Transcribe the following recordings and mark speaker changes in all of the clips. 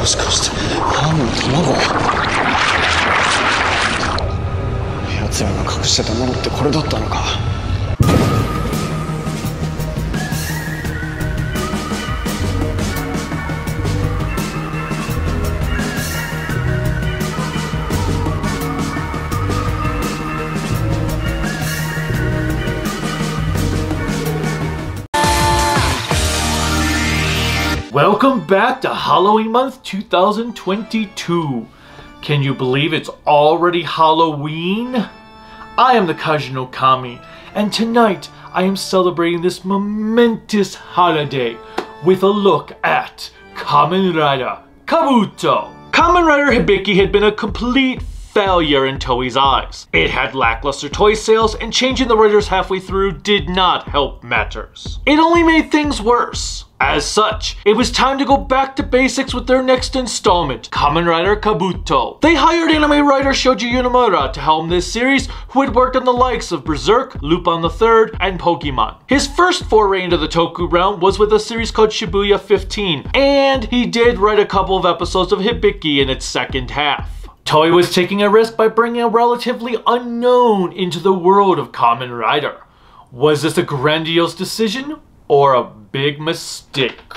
Speaker 1: しかしてパンの卵。奴らが隠してたものってこれだったのか。
Speaker 2: Welcome back to Halloween month 2022. Can you believe it's already Halloween? I am the Kaiju no Kami, and tonight I am celebrating this momentous holiday with a look at Kamen Rider Kabuto. Kamen Rider Hibiki had been a complete failure in Toei's eyes. It had lackluster toy sales, and changing the writers halfway through did not help matters. It only made things worse. As such, it was time to go back to basics with their next installment, Kamen Rider Kabuto. They hired anime writer Shoji Yonemura to helm this series, who had worked on the likes of Berserk, Lupin III, and Pokemon. His first foray into the Toku realm was with a series called Shibuya 15, and he did write a couple of episodes of Hibiki in its second half. Toei was taking a risk by bringing a relatively unknown into the world of Kamen Rider. Was this a grandiose decision or a big mistake?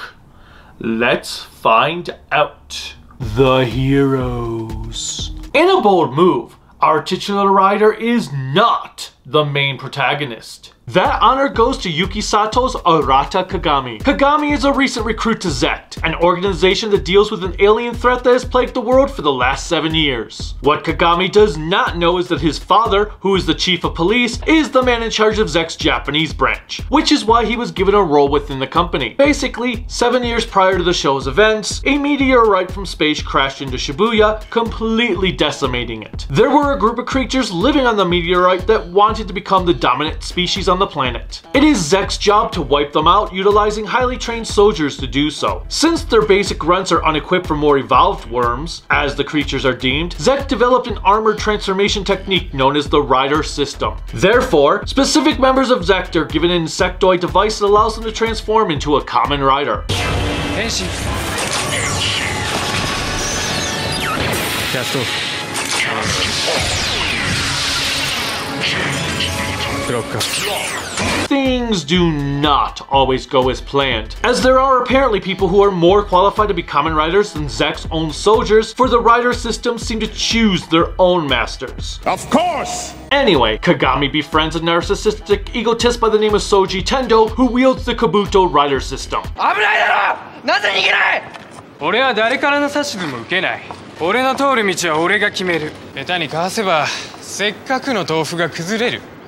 Speaker 2: Let's find out. The heroes. In a bold move, our titular rider is not the main protagonist. That honor goes to Yuki Sato's Arata Kagami. Kagami is a recent recruit to Zect, an organization that deals with an alien threat that has plagued the world for the last 7 years. What Kagami does not know is that his father, who is the chief of police, is the man in charge of Zect's Japanese branch, which is why he was given a role within the company. Basically, 7 years prior to the show's events, a meteorite from space crashed into Shibuya, completely decimating it. There were a group of creatures living on the meteorite that wanted to become the dominant species on the planet. It is Zect's job to wipe them out, utilizing highly trained soldiers to do so. Since their basic grunts are unequipped for more evolved worms, as the creatures are deemed, Zect developed an armored transformation technique known as the Rider System. Therefore, specific members of Zect are given an insectoid device that allows them to transform into a Kamen Rider. Things do not always go as planned, as there are apparently people who are more qualified to be Kamen Riders than Zect's own soldiers, for the Rider system seem to choose their own masters. Of course! Anyway, Kagami befriends a narcissistic egotist by the name of Soji Tendo, who wields the Kabuto Rider system.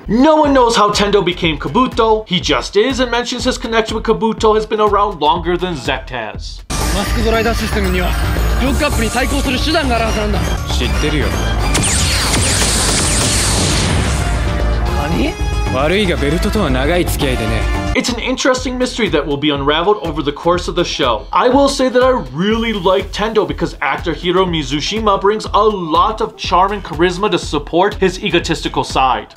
Speaker 2: No one knows how Tendo became Kabuto, he just is, and mentions his connection with Kabuto has been around longer than Zect has. It's an interesting mystery that will be unraveled over the course of the show. I will say that I really like Tendo because actor Hiro Mizushima brings a lot of charm and charisma to support his egotistical side.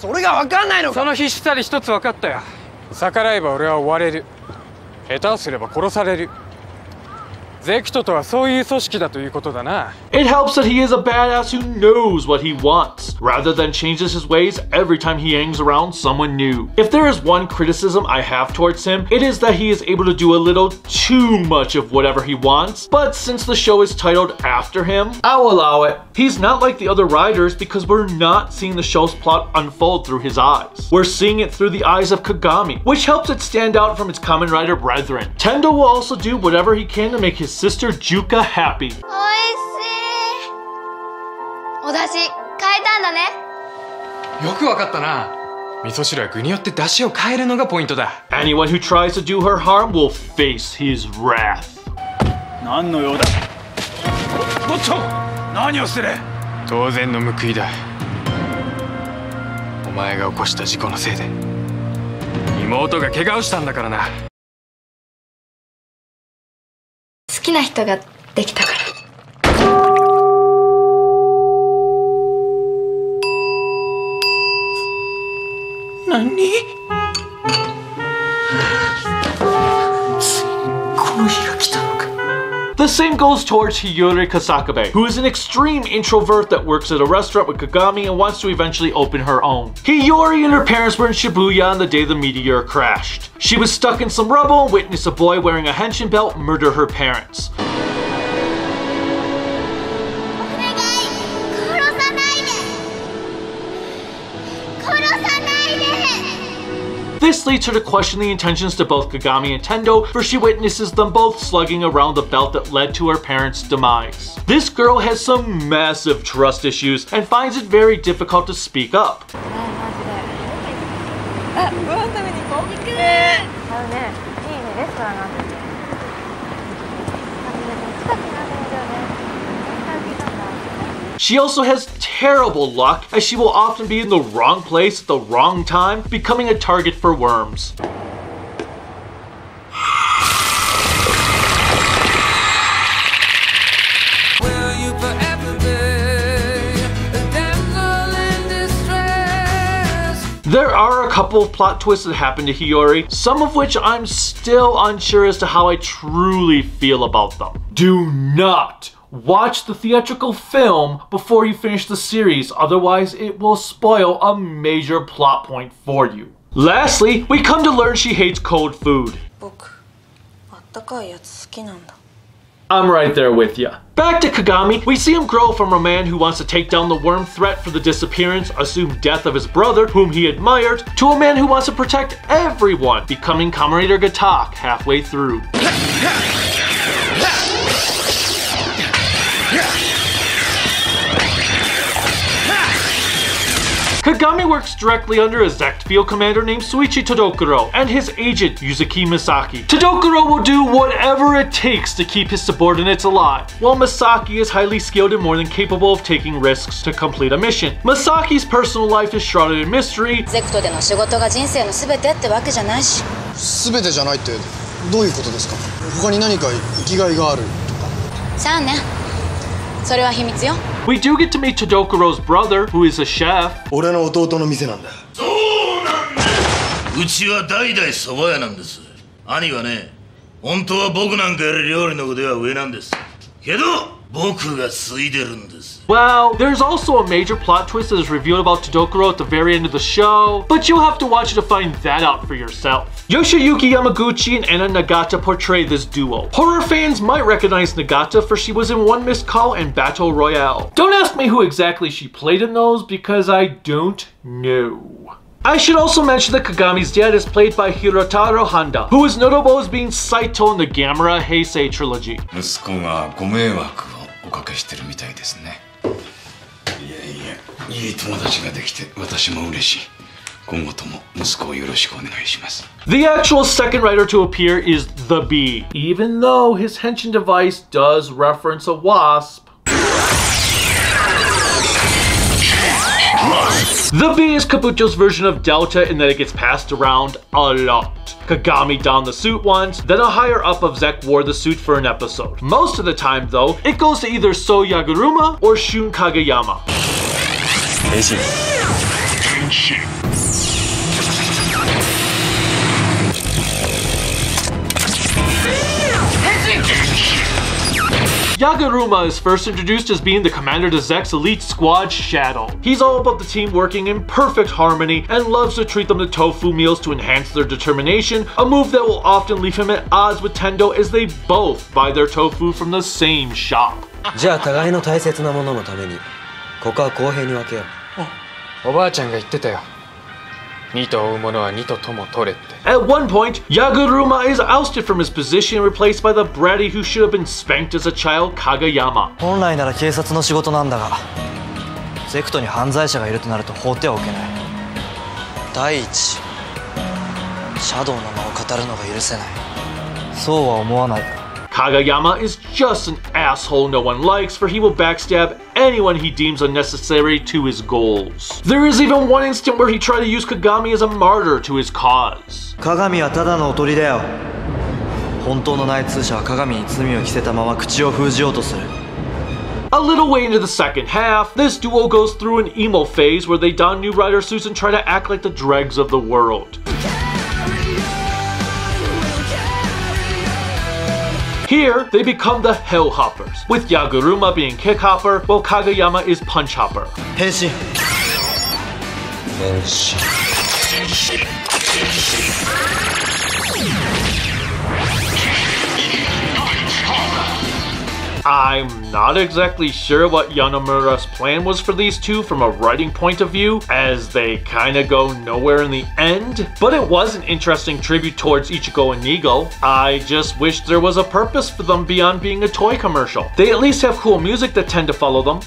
Speaker 2: It helps that he is a badass who knows what he wants, rather than changes his ways every time he hangs around someone new. If there is one criticism I have towards him, it is that he is able to do a little too much of whatever he wants, but since the show is titled after him, I'll allow it. He's not like the other riders because we're not seeing the show's plot unfold through his eyes. We're seeing it through the eyes of Kagami, which helps it stand out from its Kamen Rider brethren. Tendo will also do whatever he can to make his sister Juka happy. Anyone who tries to do her harm will face his wrath. The The same goes towards Hiyori Kasakabe, who is an extreme introvert that works at a restaurant with Kagami and wants to eventually open her own. Hiyori and her parents were in Shibuya on the day the meteor crashed. She was stuck in some rubble and witnessed a boy wearing a henshin belt murder her parents. This leads her to question the intentions to both Kagami and Tendo, for she witnesses them both slugging around the belt that led to her parents' demise. This girl has some massive trust issues and finds it very difficult to speak up. She also has terrible luck, as she will often be in the wrong place at the wrong time, becoming a target for worms. There are a couple of plot twists that happen to Hiyori, some of which I'm still unsure as to how I truly feel about them. Do not watch the theatrical film before you finish the series, otherwise it will spoil a major plot point for you. Lastly, we come to learn she hates cold food. I'm right there with ya. Back to Kagami, we see him grow from a man who wants to take down the worm threat for the disappearance, assumed death of his brother, whom he admired, to a man who wants to protect everyone, becoming Kamen Rider Gatak halfway through. Kagami works directly under a Zect field commander named Suichi Todokuro and his agent Yuzuki Misaki. Todokuro will do whatever it takes to keep his subordinates alive, while Misaki is highly skilled and more than capable of taking risks to complete a mission. Masaki's personal life is shrouded in mystery.
Speaker 3: ゼクトでの仕事が人生の全てってわけじゃないし。
Speaker 4: 全てじゃないってどういうことですか？他に何か生きがいがあるとか。
Speaker 3: さあね。それは秘密よ。
Speaker 2: We do get to meet Todokuro's brother, who is a chef.
Speaker 4: 俺の弟の店なんだ。
Speaker 5: そうなんだ。うちは代々蕎麦屋なんです。兄はね、本当は僕なんかより料理の腕は上なんです。けど僕が継いでるんです。
Speaker 2: Well, there's also a major plot twist that is revealed about Todokuro at the very end of the show, but you'll have to watch to find that out for yourself. Yoshiyuki Yamaguchi and Anna Nagata portray this duo. Horror fans might recognize Nagata, for she was in One Missed Call and Battle Royale. Don't ask me who exactly she played in those, because I don't know. I should also mention that Kagami's dad is played by Hirotaro Handa, who is notable as being Saito in the Gamera Heisei trilogy.
Speaker 6: 息子がご迷惑をおかけしてるみたいですね。いやいや、いい友達ができて私も嬉しい。今後とも息子をよろしくお願いします。
Speaker 2: The actual second writer to appear is the Bee, even though his henshin device does reference a wasp. The Bee is Kabuto's version of Delta in that it gets passed around a lot. Kagami donned the suit once, then a higher up of Zek wore the suit for an episode. Most of the time though, it goes to either So Yaguruma or Shun Kageyama. Yaguruma is first introduced as being the commander to Zek's elite squad, Shadow. He's all about the team working in perfect harmony and loves to treat them to tofu meals to enhance their determination, a move that will often leave him at odds with Tendo as they both buy their tofu from the same shop.
Speaker 7: じゃあ互いの大切なもののためにここは公平に分けよう。おばあちゃんが言ってたよ。2と追うものは2ととも取れって。
Speaker 2: At one point, Yaguruma is ousted from his position and replaced by the bratty who should have been spanked as a child, Kageyama.
Speaker 8: 本来なら警察の仕事なんだが、ゼクトに犯罪者がいるとなると放ってはおけない。第一、シャドウの名を語るのが許せない。そうは思わないか。
Speaker 2: Kageyama is just an asshole no one likes, for he will backstab anyone he deems unnecessary to his goals. There is even one instant where he tried to use Kagami as a martyr to his cause.
Speaker 8: 鏡はただのおとりだよ。本当の内通者は鏡に罪を着せたまま口を封じようとする。
Speaker 2: A little way into the second half, this duo goes through an emo phase where they don new rider suits and try to act like the dregs of the world. Here, they become the Hellhoppers, with Yaguruma being Kickhopper, while Kageyama is Punchhopper.
Speaker 8: 変身変身
Speaker 2: I'm not exactly sure what Yonemura's plan was for these two from a writing point of view, as they kinda go nowhere in the end, but it was an interesting tribute towards Ichigo and Nigo. I just wish there was a purpose for them beyond being a toy commercial. They at least have cool music that tend to follow them.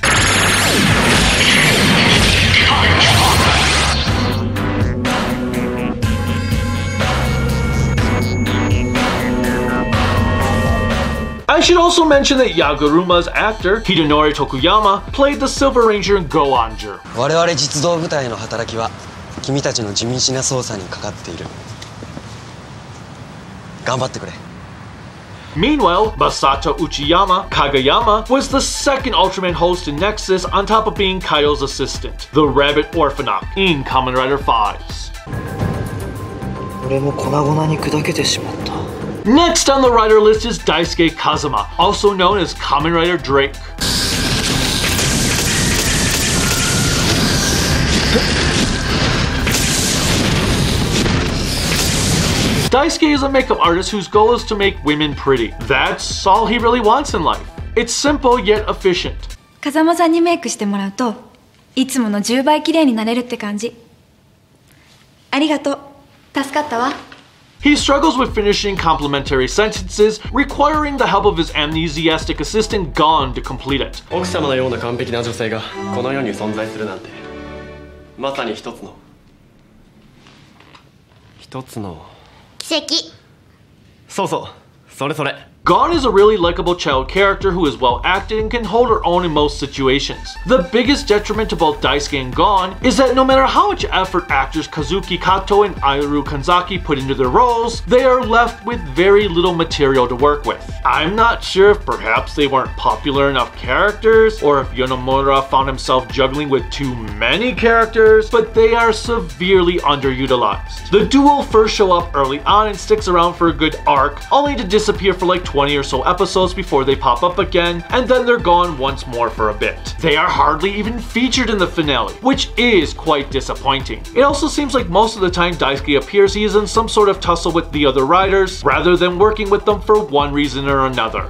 Speaker 2: I should also mention that Yaguruma's actor, Hidenori Tokuyama, played the Silver Ranger in Go-Anger.
Speaker 8: 我々実動部隊の働きは君たちの地道な捜査にかかっている。頑張ってくれ。
Speaker 2: Meanwhile, Masato Uchiyama, Kageyama, was the second Ultraman host in Nexus on top of being Kaido's assistant, the Rabbit Orphanok, in Kamen Rider 5's.
Speaker 8: 俺も粉々に砕けてしまった。
Speaker 2: Next on the rider list is Daisuke Kazuma, also known as Kamen Rider Drake. Daisuke is a makeup artist whose goal is to make women pretty. That's all he really wants in life. It's simple yet efficient.
Speaker 9: 風間さんにメイクしてもらうといつもの10倍綺麗になれるって感じ。ありがとう。助かったわ。
Speaker 2: He struggles with finishing complimentary sentences, requiring the help of his amnesiastic assistant Gon to complete it.
Speaker 10: 奥様のような完璧な女性がこの世に存在するなんて、まさに一つの奇跡。そうそう、それそれ。
Speaker 2: Gon is a really likable child character who is well acted and can hold her own in most situations. The biggest detriment to both Daisuke and Gon is that no matter how much effort actors Kazuki Kato and Airu Kanzaki put into their roles, they are left with very little material to work with. I'm not sure if perhaps they weren't popular enough characters, or if Yonemura found himself juggling with too many characters, but they are severely underutilized. The duo first show up early on and sticks around for a good arc, only to disappear for like 20 or so episodes before they pop up again, and then they're gone once more for a bit. They are hardly even featured in the finale, which is quite disappointing. It also seems like most of the time Daisuke appears, he is in some sort of tussle with the other riders, rather than working with them for one reason or another.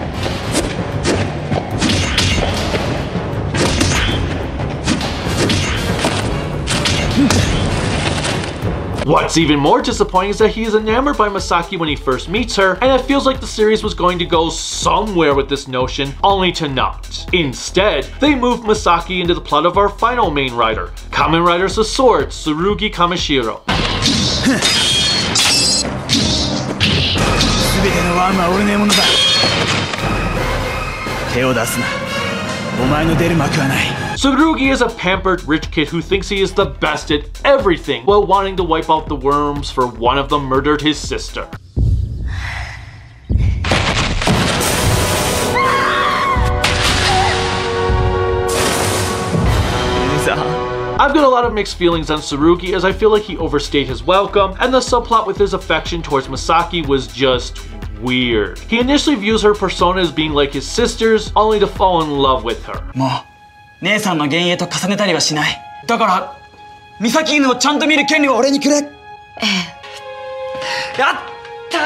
Speaker 2: What's even more disappointing is that he is enamored by Masaki when he first meets her, and it feels like the series was going to go somewhere with this notion, only to not. Instead, they moved Masaki into the plot of our final main rider, Kamen Rider Sword, Tsurugi Kamishiro.
Speaker 11: 全てのワンは俺の獲物だ。手を出すな。お前の出る幕はない。
Speaker 2: Tsurugi is a pampered rich kid who thinks he is the best at everything while wanting to wipe out the worms for one of them murdered his sister. I've got a lot of mixed feelings on Tsurugi, as I feel like he overstayed his welcome, and the subplot with his affection towards Masaki was just weird. He initially views her persona as being like his sister's, only to fall in love with her.
Speaker 11: もう姉さんの幻影と重ねたりはしない。だから美咲犬をちゃんと見る権利を俺にくれ。やった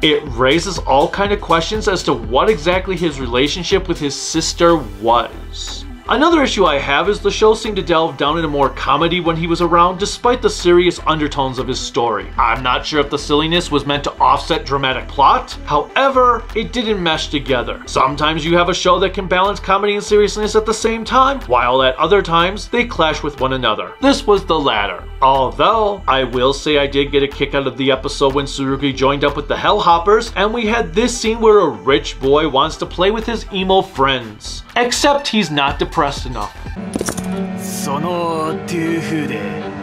Speaker 11: ー!
Speaker 2: It raises all kind of questions as to what exactly his relationship with his sister was. Another issue I have is the show seemed to delve down into more comedy when he was around, despite the serious undertones of his story. I'm not sure if the silliness was meant to offset dramatic plot, however, it didn't mesh together. Sometimes you have a show that can balance comedy and seriousness at the same time, while at other times, they clash with one another. This was the latter. Although, I will say I did get a kick out of the episode when Tsurugi joined up with the Hellhoppers, and we had this scene where a rich boy wants to play with his emo friends. Except he's not depressed enough.
Speaker 11: そのトゥーフーで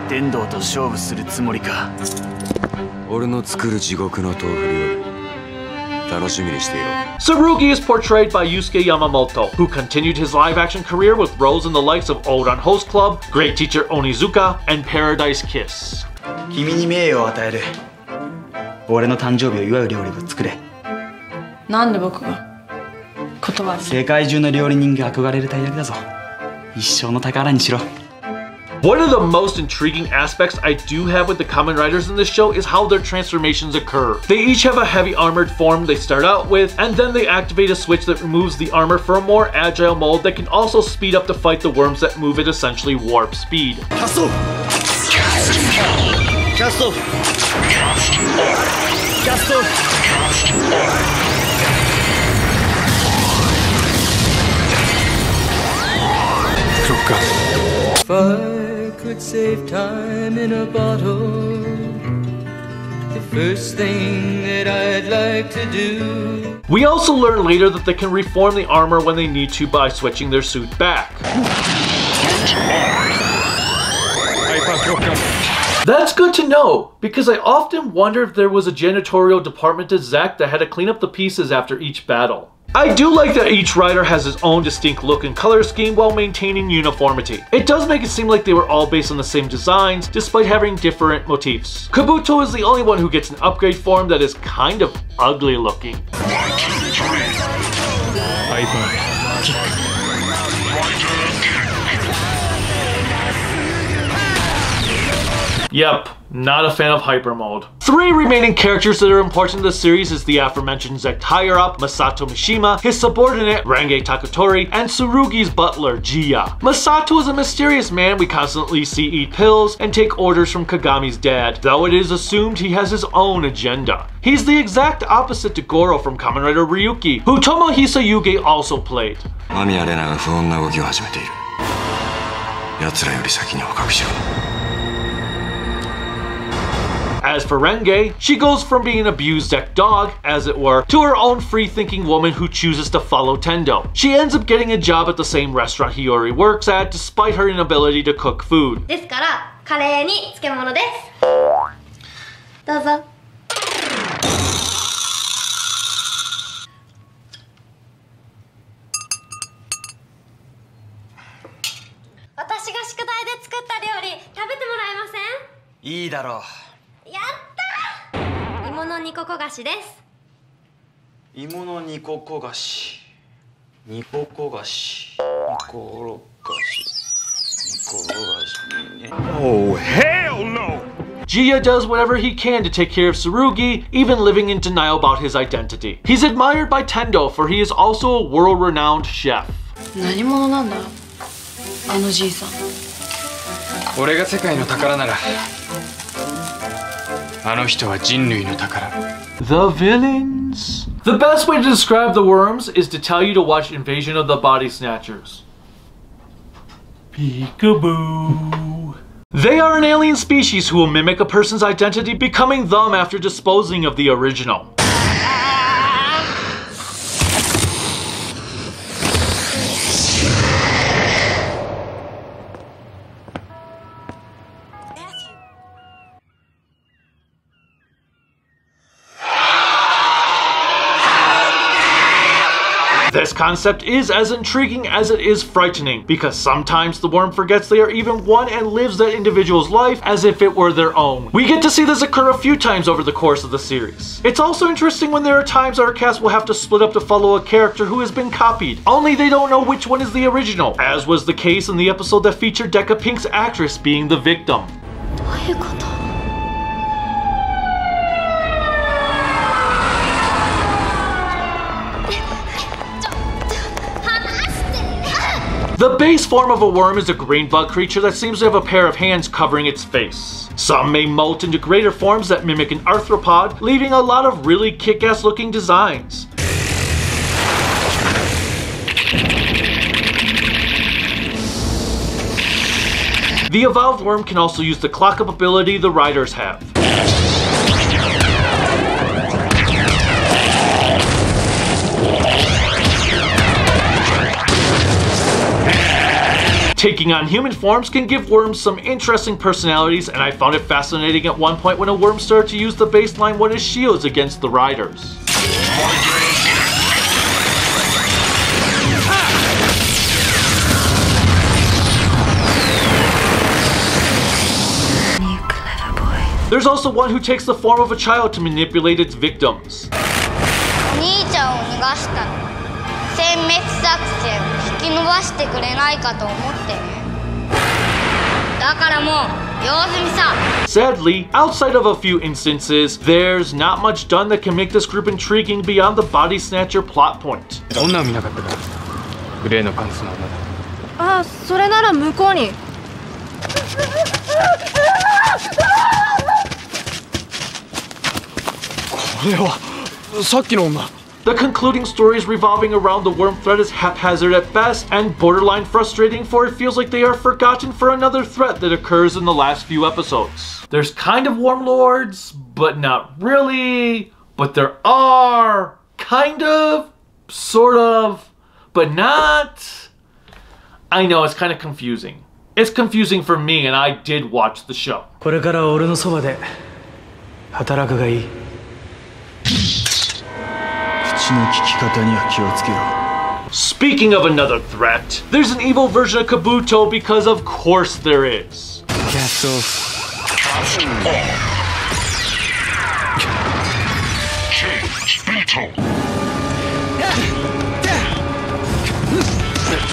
Speaker 11: 天道と勝負するつもりか。
Speaker 7: 俺の作る地獄の豆腐料理楽しみにしていろ。
Speaker 2: Tsurugi is portrayed by Yusuke Yamamoto, who continued his live-action career with roles in the likes of Ouran Host Club, Great Teacher Onizuka, and Paradise Kiss.
Speaker 11: 君に名誉を与える。俺の誕生日を祝う料理を作れ。
Speaker 12: なんで僕が断る？
Speaker 11: 世界中の料理人が憧れる大役だぞ。一生の宝にしろ。
Speaker 2: One of the most intriguing aspects I do have with the Kamen Riders in this show is how their transformations occur. They each have a heavy armored form they start out with, and then they activate a switch that removes the armor for a more agile mode that can also speed up to fight the worms that move at essentially warp speed.
Speaker 13: If I could save time in a bottle, the first thing that I'd like to do.
Speaker 2: We also learn later that they can reform the armor when they need to by switching their suit back. That's good to know, because I often wonder if there was a janitorial department at Zack that had to clean up the pieces after each battle. I do like that each rider has his own distinct look and color scheme while maintaining uniformity. It does make it seem like they were all based on the same designs, despite having different motifs. Kabuto is the only one who gets an upgrade form that is kind of ugly looking. Yep, not a fan of hyper mode. 3 remaining characters that are important to the series is the aforementioned Zek higher-up, Masato Mishima, his subordinate, Renge Takatori, and Tsurugi's butler, Jiya. Masato is a mysterious man we constantly see eat pills and take orders from Kagami's dad, though it is assumed he has his own agenda. He's the exact opposite to Goro from Kamen Rider Ryuki, who Tomohisa Yuge also played.
Speaker 6: 間宮レナが不穏な動きを始めている。奴らより先に捕獲しろ。
Speaker 2: As for Renge, she goes from being an abused Zek dog, as it were, to her own free-thinking woman who chooses to follow Tendo. She ends up getting a job at the same restaurant Hiyori works at, despite her inability to cook food.
Speaker 14: ですから、カレーに漬物です。どうぞ。私が宿題で作った料理、食べてもらえません？
Speaker 8: いいだろう。
Speaker 14: やったー！芋の煮ここ菓子です。
Speaker 8: 芋の煮ここ菓子。煮ここ菓子。煮ころ菓子。煮ころ菓子ね。Oh, hell no!
Speaker 2: Jiya does whatever he can to take care of Tsurugi, even living in denial about his identity. He's admired by Tendo, for he is also a world-renowned chef.
Speaker 12: 何者なんだ？あのじいさん。
Speaker 7: 俺が世界の宝なら。 あの人は人類の宝。
Speaker 2: The villains? The best way to describe the worms is to tell you to watch Invasion of the Body Snatchers. Peekaboo. They are an alien species who will mimic a person's identity, becoming them after disposing of the original. This concept is as intriguing as it is frightening, because sometimes the worm forgets they are even one and lives that individual's life as if it were their own. We get to see this occur a few times over the course of the series. It's also interesting when there are times our cast will have to split up to follow a character who has been copied, only they don't know which one is the original, as was the case in the episode that featured Deca Pink's actress being the victim. The base form of a worm is a green bug creature that seems to have a pair of hands covering its face. Some may molt into greater forms that mimic an arthropod, leaving a lot of really kick-ass looking designs. The evolved worm can also use the clock-up ability the riders have. Taking on human forms can give worms some interesting personalities, and I found it fascinating at one point when a worm started to use the baseline one as shields against the riders. There's also one who takes the form of a child to manipulate its victims.
Speaker 14: 兄ちゃんを逃がしたの。殲滅作戦引き延ばしてくれないかと思ってね。だからもう用済みさ。
Speaker 2: Sadly, outside of a few instances, there's not much done that can make this group intriguing beyond the body snatcher plot point.
Speaker 7: 女を見なかったか。グレーのパンツの女だ。
Speaker 12: あ、それなら向こうに。
Speaker 1: これはさっきの女。
Speaker 2: The concluding stories revolving around the worm threat is haphazard at best and borderline frustrating, for it feels like they are forgotten for another threat that occurs in the last few episodes. There's kind of worm lords, but not really. But there are kind of, sort of, but not. I know, it's kind of confusing. It's confusing for me, and I did watch the show.
Speaker 11: これから俺のそばで働くがいい。
Speaker 2: Speaking of another threat, there's an evil version of Kabuto because of course there is.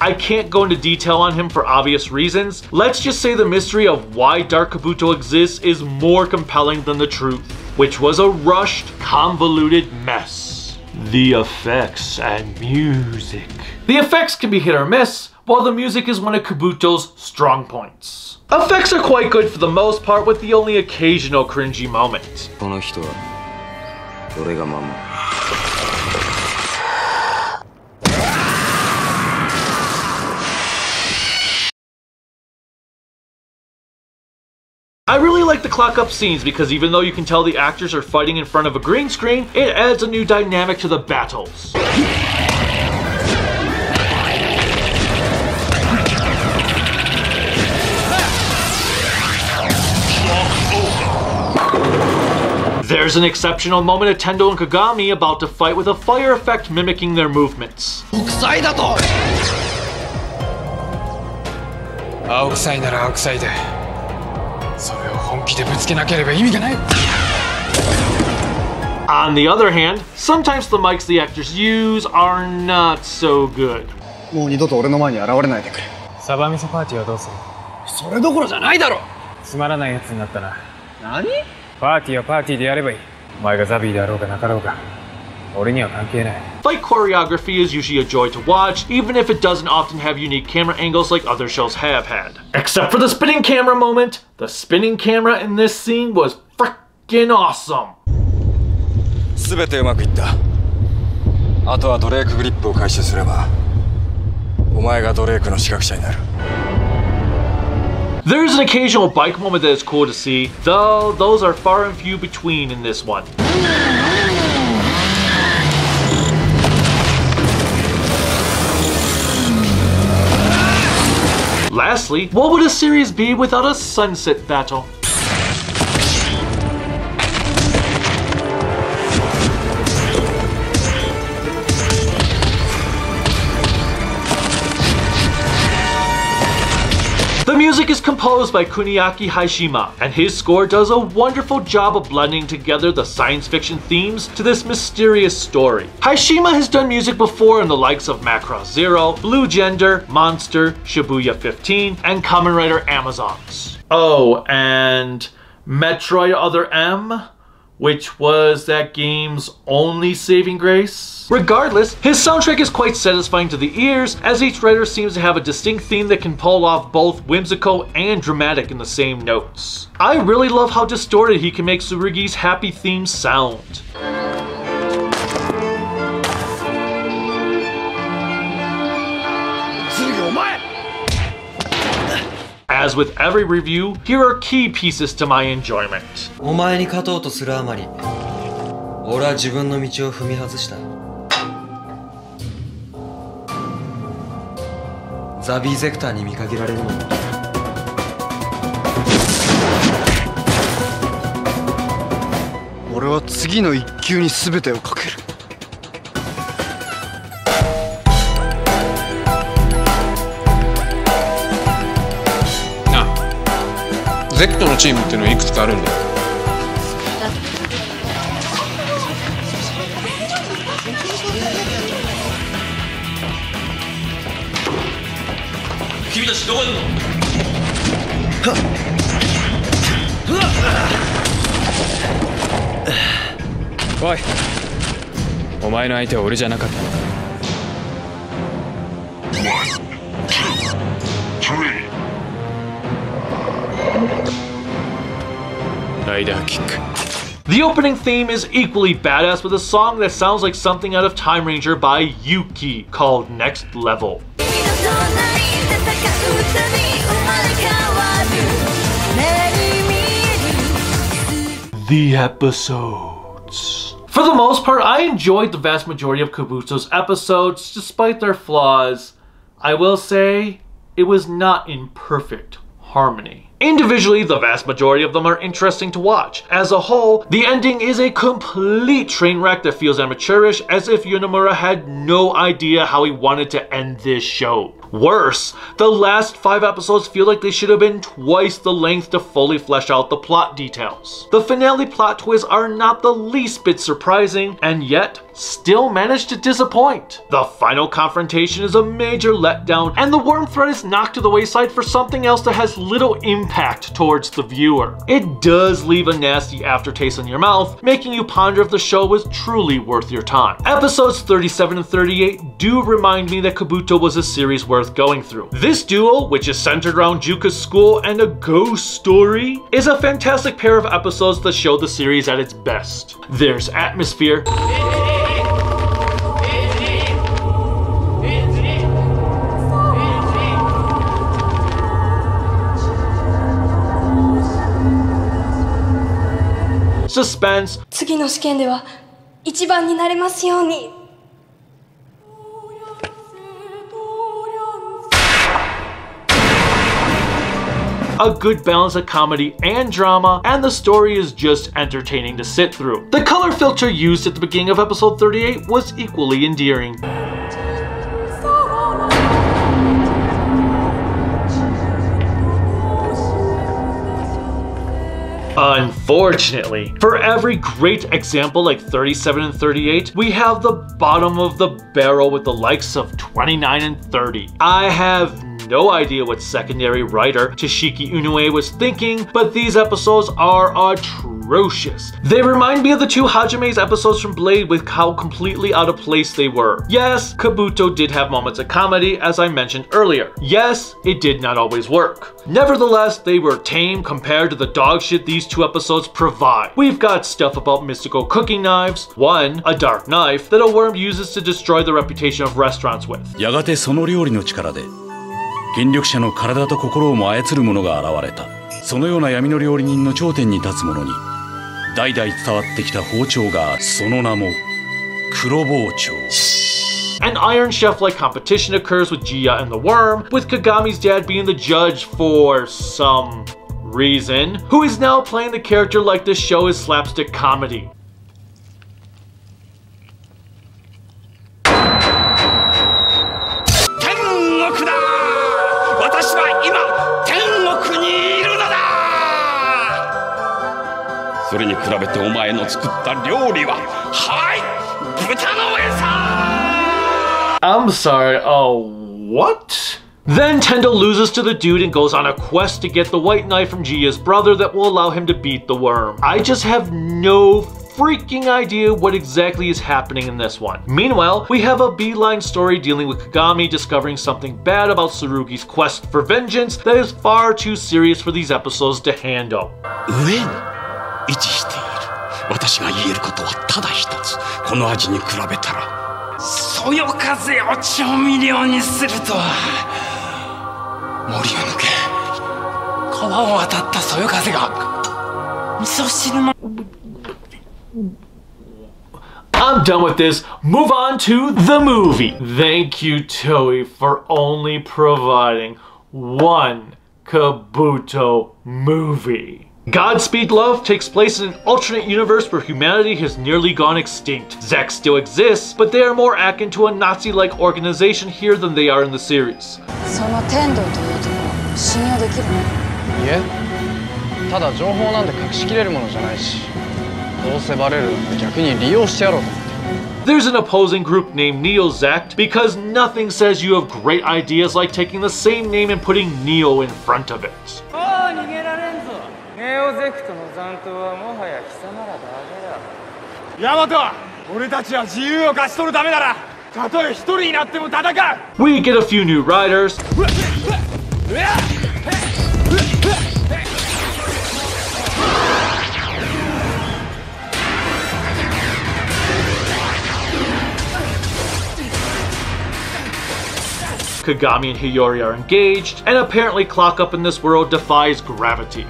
Speaker 2: I can't go into detail on him for obvious reasons. Let's just say the mystery of why Dark Kabuto exists is more compelling than the truth, which was a rushed, convoluted mess. The effects and music. The effects can be hit or miss, while the music is one of Kabuto's strong points. Effects are quite good for the most part, with the only occasional cringy moment. I really like the clock up scenes because even though you can tell the actors are fighting in front of a green screen, it adds a new dynamic to the battles. There's an exceptional moment of Tendo and Kagami about to fight with a fire effect mimicking their movements. On the other hand, sometimes the mics the actors use are not so good.
Speaker 1: もう二度と俺の前に現れないでくれ。
Speaker 7: サバ味噌パーティーはどうする？
Speaker 1: それどころじゃないだろ。
Speaker 7: つまらないやつになったな。
Speaker 1: 何？
Speaker 7: パーティーはパーティーでやればいい。お前がザビーであろうがなかろうが、俺には関係ない。
Speaker 2: Fight choreography is usually a joy to watch, even if it doesn't often have unique camera angles like other shows have had. Except for the spinning camera moment. The spinning camera in this scene was freaking awesome.
Speaker 6: すべてうまくいった。あとはドレークグリップを回収すれば、お前がドレークの資格者になる。
Speaker 2: There's an occasional bike moment that is cool to see, though those are far and few between in this one. Lastly, what would a series be without a sunset battle? The music is composed by Kuniaki Haishima, and his score does a wonderful job of blending together the science fiction themes to this mysterious story. Haishima has done music before in the likes of Macross Zero, Blue Gender, Monster, Shibuya 15, and Kamen Rider Amazons. Oh, and Metroid Other M, which was that game's only saving grace. Regardless, his soundtrack is quite satisfying to the ears, as each writer seems to have a distinct theme that can pull off both whimsical and dramatic in the same notes. I really love how distorted he can make Tsurugi's happy theme sound. As with every review, here are key pieces to my enjoyment.
Speaker 8: お前に勝とうとするあまり、俺は自分の道を踏み外した。ザビーゼクターに見限られるのも。
Speaker 4: 俺は次の一球に全てをかける。
Speaker 7: ゼクトのチームっていうのはいくつかあるんだよ。
Speaker 15: 君たちどこへ行くの？
Speaker 7: おい、お前の相手は俺じゃなかったのか。ライダーキック。
Speaker 2: The opening theme is equally badass with a song that sounds like something out of Time Ranger by Yuki called Next Level. The episodes. For the most part, I enjoyed the vast majority of Kabuto's episodes, despite their flaws. I will say, it was not in perfect harmony. Individually, the vast majority of them are interesting to watch. As a whole, the ending is a complete train wreck that feels amateurish, as if Yonemura had no idea how he wanted to end this show. Worse, the last 5 episodes feel like they should have been twice the length to fully flesh out the plot details. The finale plot twists are not the least bit surprising, and yet still manage to disappoint. The final confrontation is a major letdown, and the worm thread is knocked to the wayside for something else that has little impact towards the viewer. It does leave a nasty aftertaste in your mouth, making you ponder if the show was truly worth your time. Episodes 37 and 38 do remind me that Kabuto was a series worth going through. This duo, which is centered around Juka's school and a ghost story, is a fantastic pair of episodes that show the series at its best. There's atmosphere, suspense,
Speaker 16: 次の試験では一番になれますように。
Speaker 2: a good balance of comedy and drama, and the story is just entertaining to sit through. The color filter used at the beginning of episode 38 was equally endearing. Unfortunately, for every great example like 37 and 38, we have the bottom of the barrel with the likes of 29 and 30. I have no idea what secondary writer Toshiki Inoue was thinking, but these episodes are atrocious. They remind me of the 2 Hajime's episodes from Blade with how completely out of place they were. Yes, Kabuto did have moments of comedy, as I mentioned earlier. Yes, it did not always work. Nevertheless, they were tame compared to the dog shit these 2 episodes provide. We've got stuff about mystical cooking knives, one, a dark knife that a worm uses to destroy the reputation of restaurants with.
Speaker 17: やがてその料理の力で権力者の体と心をも操る者が現れた。そのような闇の料理人の頂点に立つ者に代々伝わってきた包丁がある。その名も黒包丁。
Speaker 2: An Iron Chef-like competition occurs with Jiya and the Worm, with Kagami's dad being the judge for some reason, who is now playing the character like this show is slapstick comedy. I'm sorry, oh, what? Then Tendo loses to the dude and goes on a quest to get the white knife from Jiya's brother that will allow him to beat the worm. I just have no freaking idea what exactly is happening in this one. Meanwhile, we have a beeline story dealing with Kagami discovering something bad about Tsurugi's quest for vengeance that is far too serious for these episodes to handle.
Speaker 17: 位置している。私が言えることはただ一つ。この味に比べたらそよ風を調味料にするとは。森を抜け川を渡ったそよ風が味噌汁の。
Speaker 2: I'm done with this. Move on to the movie. Thank you, Toei, for only providing one Kabuto movie. Godspeed Love takes place in an alternate universe where humanity has nearly gone extinct. Zek still exists, but they are more akin to a Nazi-like organization here than they are in the series.
Speaker 12: その天道というとこ信用できるの？
Speaker 10: いえ、ただ情報なんて隠しきれるものじゃないし、どうせバレるなんて逆に利用してやろうと思って。
Speaker 2: There's an opposing group named Neozect because nothing says you have great ideas like taking the same name and putting Neo in front of it.
Speaker 15: もう逃げられんぞ。ネオゼクトの残党はもはや貴様らだけだ。ヤマト、俺たちは自由を勝ち取るためなら、たとえ一人になっても戦う。
Speaker 2: We get a few new riders. Kagami and Hiyori are engaged, and apparently Clock Up in this world defies gravity.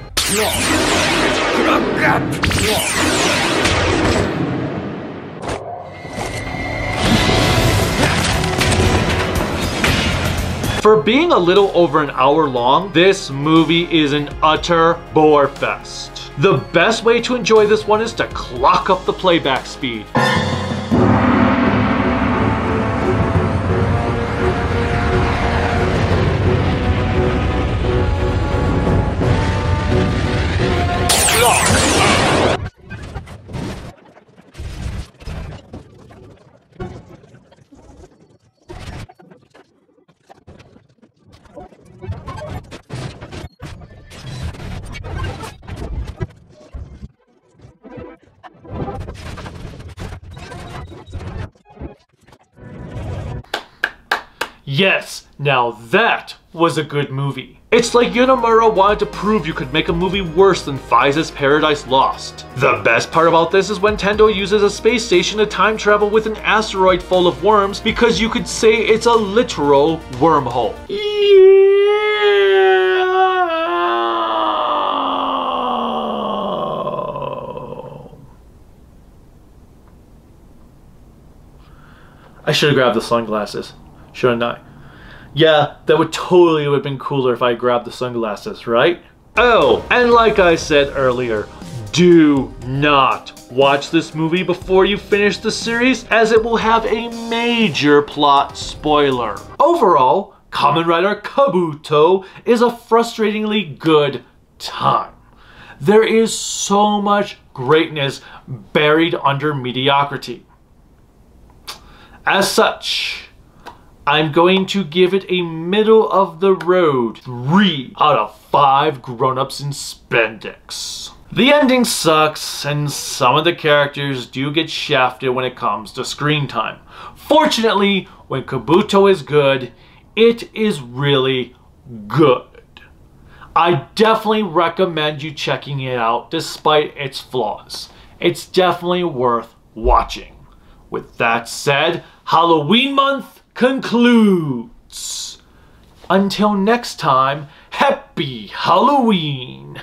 Speaker 2: For being a little over an hour long, this movie is an utter bore fest. The best way to enjoy this one is to clock up the playback speed. Yes, now that was a good movie. It's like Yonemura wanted to prove you could make a movie worse than Faiza's Paradise Lost. The best part about this is when Tendo uses a space station to time travel with an asteroid full of worms because you could say it's a literal wormhole. I should have grabbed the sunglasses, shouldn't I? Yeah, that would totally have been cooler if I grabbed the sunglasses, right? Oh, and like I said earlier, do not watch this movie before you finish the series, as it will have a major plot spoiler. Overall, Kamen Rider Kabuto is a frustratingly good time. There is so much greatness buried under mediocrity. As such, I'm going to give it a middle of the road 3 out of 5 grown-ups in spandex. The ending sucks, and some of the characters do get shafted when it comes to screen time. Fortunately, when Kabuto is good, it is really good. I definitely recommend you checking it out despite its flaws. It's definitely worth watching. With that said, Halloween month concludes. Until next time, happy Halloween!